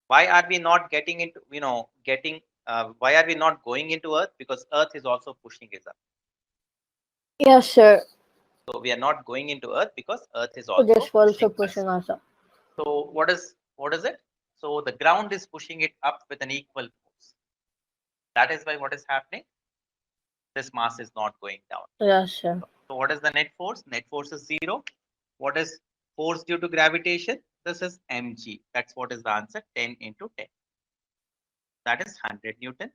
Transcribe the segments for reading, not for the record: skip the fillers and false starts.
Why are we not getting into, why are we not going into Earth? Because Earth is also pushing us up. Yes, sir. So we are not going into Earth because Earth is It is also also pushing us. pushing us up. So what is it? So the ground is pushing it up with an equal force. That is why what is happening? This mass is not going down. Yes, sir. So what is the net force? Net force is 0. What is force due to gravitation? This is mg. That's what is the answer. 10 into 10. That is 100 Newton.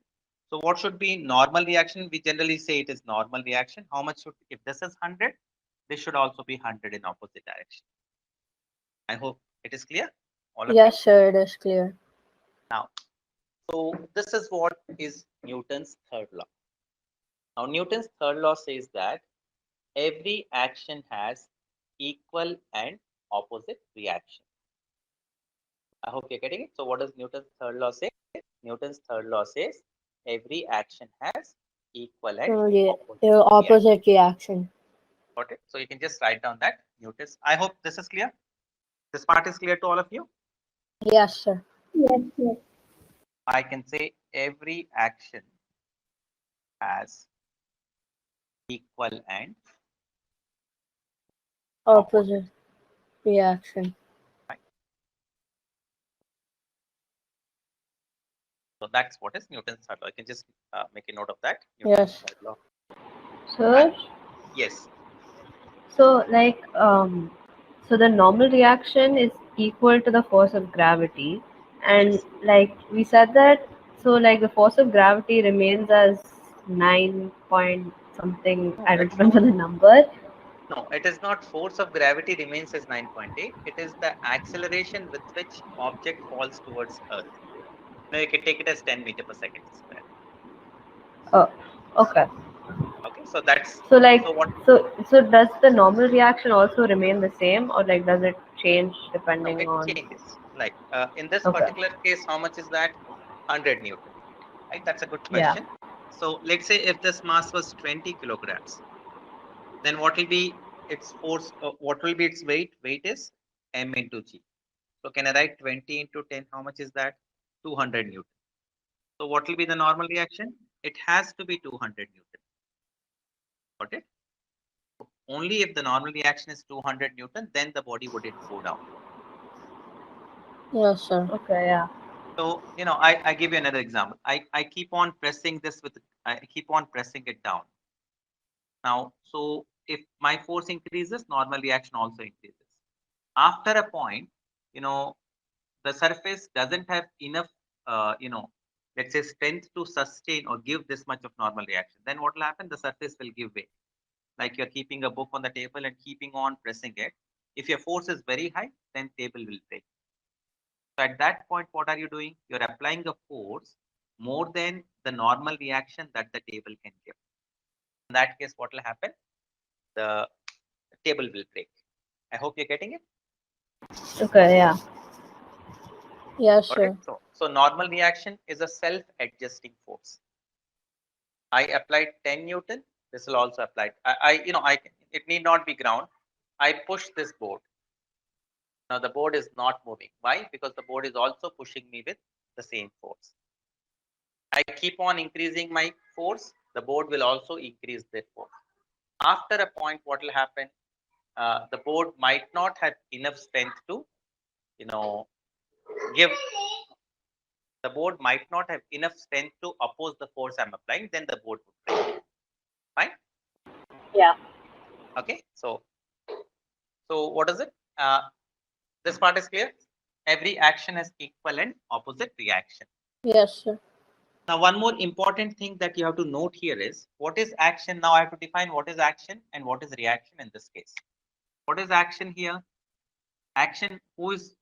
So what should be normal reaction? We generally say it is normal reaction. How much should, if this is 100, this should also be 100 in opposite direction. I hope it is clear, all of you. Yes, sir. It is clear. Now, so this is what is Newton's third law. Now, Newton's third law says that every action has equal and opposite reaction. I hope you're getting it. So what does Newton's third law say? Newton's third law says every action has equal and Opposite reaction. Got it. So you can just write down that Newton's. I hope this is clear. This part is clear to all of you. Yes, sir. Yes, yes. I can say every action has equal and Opposite reaction. right. So that's what is Newton's third law. You can just make a note of that. Newton's Yes. third law. Sir, Yes. so like so the normal reaction is equal to the force of gravity, and Yes. like we said that, so like the force of gravity remains as 9 point something. No, I don't it's remember not. the number. No, it is not force of gravity remains as 9.8. It is the acceleration with which object falls towards Earth. Now you can take it as 10 meter per second square. Oh, okay. Okay, so that's So like so what. so does the normal reaction also remain the same, or like does it change No, depending it on? changes. Like in this Okay. particular case, how much is that? 100 Newton. Right? That's a good Yeah. question. So let's say if this mass was 20 kilograms, then what will be its force? What will be its weight? Weight is m into g. So can I write 20 into 10? How much is that? 200 Newton. So what will be the normal reaction? It has to be 200 Newton. Got it? Only if the normal reaction is 200 Newton, then the body wouldn't go down. Yes, sir. Okay. Yeah. So, I give you another example. I keep on pressing this I keep on pressing it down. Now, so if my force increases, normal reaction also increases. After a point, you know, the surface doesn't have enough, let's say strength to sustain or give this much of normal reaction. Then what will happen? The surface will give way. Like you're keeping a book on the table and keeping on pressing it. If your force is very high, then table will break. So at that point, what are you doing? You're applying a force more than the normal reaction that the table can give. In that case, what will happen? The table will break. I hope you're getting it. Okay. Yeah. Yes, Got it? sir. So normal reaction is a self-adjusting force. I applied 10 Newton. This will also apply. It need not be ground. I push this board. Now the board is not moving. Why? Because the board is also pushing me with the same force. I keep on increasing my force, the board will also increase their force. After a point, what will happen? The board might not have enough strength to, give. The board might not have enough strength to oppose the force I'm applying. Then the board would break. Fine. Yeah. Okay. So what is it? This part is clear. Every action has equal and opposite reaction. Yes, sir. Now, one more important thing that you have to note here is what is action. Now I have to define what is action and what is reaction in this case. What is action here? Action, who is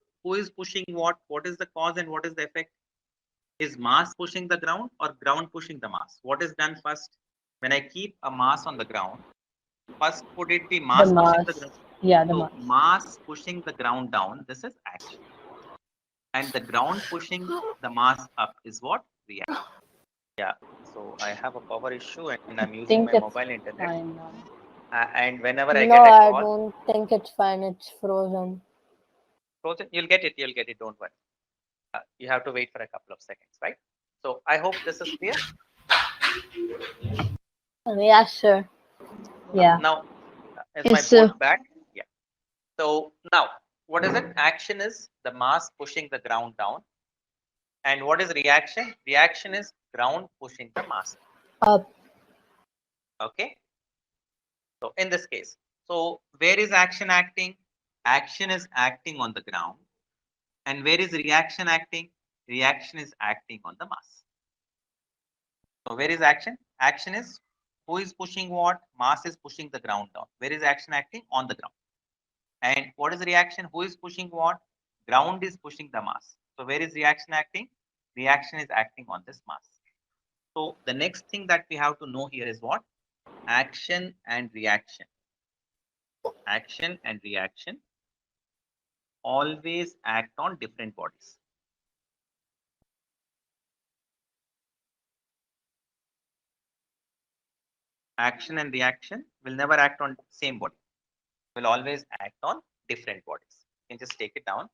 pushing what? What is the cause and what is the effect? Is mass pushing the ground or ground pushing the mass? What is done first? When I keep a mass on the ground, first would it be The mass pushing the mass. ground? Yeah. The So mass. mass pushing the ground down, this is action. And the ground pushing the mass up is what? Reaction. Yeah. So I have a power issue and I'm I using think my it's mobile internet. fine now. And whenever I No, get a I call, don't think it's fine. It's frozen. frozen, you'll get it. You'll get it. Don't worry. You have to wait for a couple of seconds, right? So I hope this is clear. Yeah, sir. Yeah. Now, is Yes, my sir. board back? Yeah. So now, what is it? Action is the mass pushing the ground down. And what is reaction? Reaction is ground pushing the mass. Up. Okay. So in this case, so where is action acting? Action is acting on the ground. And where is reaction acting? Reaction is acting on the mass. So where is action? Action is who is pushing what? Mass is pushing the ground down. Where is action acting? On the ground. And what is reaction? Who is pushing what? Ground is pushing the mass. So where is reaction acting? Reaction is acting on this mass. So the next thing that we have to know here is what? Action and reaction. Action and reaction always act on different bodies. Action and reaction will never act on same body. Will always act on different bodies. You can just take it down.